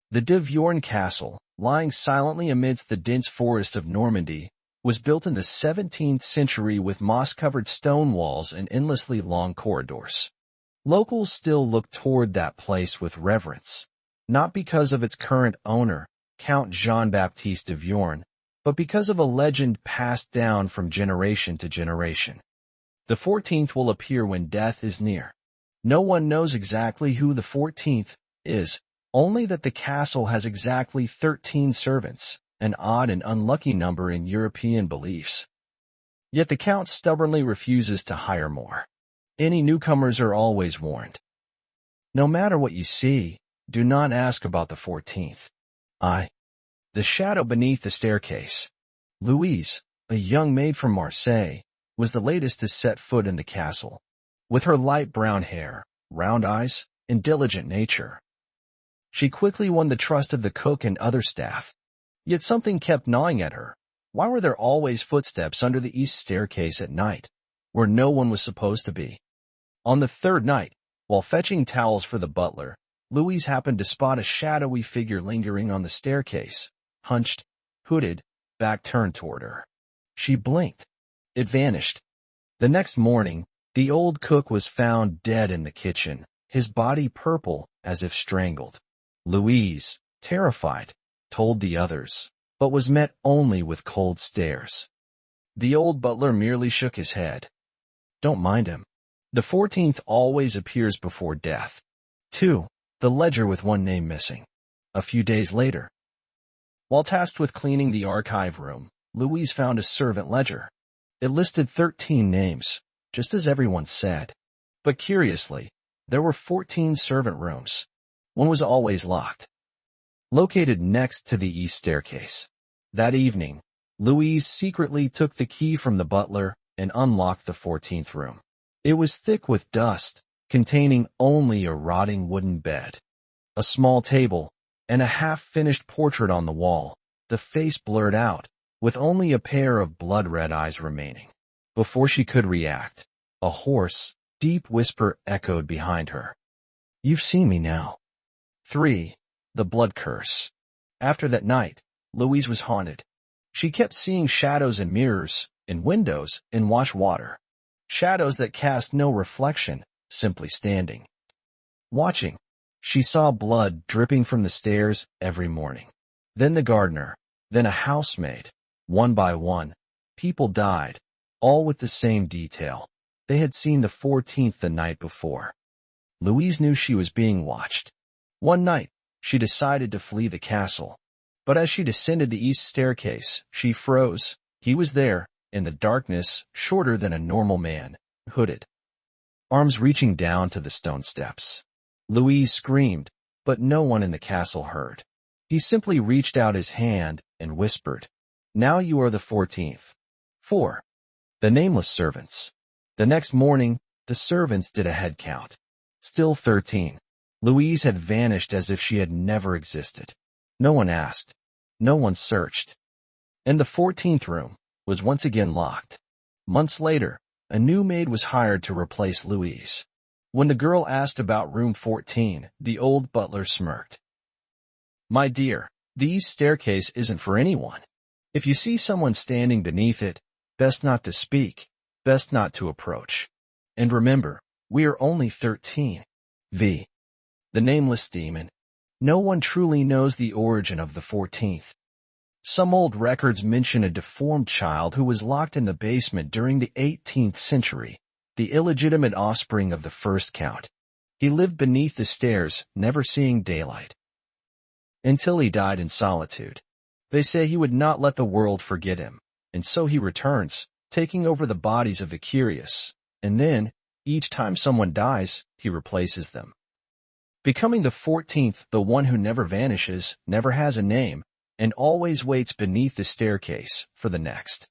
The de Viorne Castle, lying silently amidst the dense forest of Normandy, was built in the 17th century with moss-covered stone walls and endlessly long corridors. Locals still look toward that place with reverence, not because of its current owner, Count Jean-Baptiste de Viorne, but because of a legend passed down from generation to generation. The 14th will appear when death is near. No one knows exactly who the 14th is, only that the castle has exactly 13 servants, an odd and unlucky number in European beliefs. Yet the Count stubbornly refuses to hire more. Any newcomers are always warned. No matter what you see, do not ask about the 14th. The shadow beneath the staircase. Louise, a young maid from Marseille, was the latest to set foot in the castle. With her light brown hair, round eyes, and diligent nature, she quickly won the trust of the cook and other staff. Yet something kept gnawing at her. Why were there always footsteps under the east staircase at night, where no one was supposed to be? On the third night, while fetching towels for the butler, Louise happened to spot a shadowy figure lingering on the staircase, hunched, hooded, back turned toward her. She blinked. It vanished. The next morning, the old cook was found dead in the kitchen, his body purple as if strangled. Louise, terrified, told the others, but was met only with cold stares. The old butler merely shook his head. Don't mind him. The 14th always appears before death. 2. The ledger with one name missing. A few days later, while tasked with cleaning the archive room, Louise found a servant ledger. It listed 13 names, just as everyone said. But curiously, there were 14 servant rooms. One was always locked, located next to the east staircase. That evening, Louise secretly took the key from the butler and unlocked the 14th room. It was thick with dust, containing only a rotting wooden bed, a small table, and a half-finished portrait on the wall, the face blurred out, with only a pair of blood-red eyes remaining. Before she could react, a hoarse, deep whisper echoed behind her. You've seen me now. 3. The blood curse. After that night, Louise was haunted. She kept seeing shadows in mirrors, in windows, in wash water. Shadows that cast no reflection, simply standing. Watching, she saw blood dripping from the stairs every morning. Then the gardener, then a housemaid. One by one, people died, all with the same detail. They had seen the 14th the night before. Louise knew she was being watched. One night, she decided to flee the castle. But as she descended the east staircase, she froze. He was there, in the darkness, shorter than a normal man, hooded, arms reaching down to the stone steps. Louise screamed, but no one in the castle heard. He simply reached out his hand and whispered, Now you are the 14th. 4. The nameless servants. The next morning, the servants did a head count. Still 13. Louise had vanished as if she had never existed. No one asked. No one searched. And the 14th room was once again locked. Months later, a new maid was hired to replace Louise. When the girl asked about room 14, the old butler smirked. My dear, the east staircase isn't for anyone. If you see someone standing beneath it, best not to speak, best not to approach. And remember, we are only 13. V. The nameless demon. No one truly knows the origin of the 14th. Some old records mention a deformed child who was locked in the basement during the 18th century, the illegitimate offspring of the first count. He lived beneath the stairs, never seeing daylight, until he died in solitude. They say he would not let the world forget him, and so he returns, taking over the bodies of the curious, and then, each time someone dies, he replaces them. Becoming the 14th, the one who never vanishes, never has a name, and always waits beneath the staircase for the next.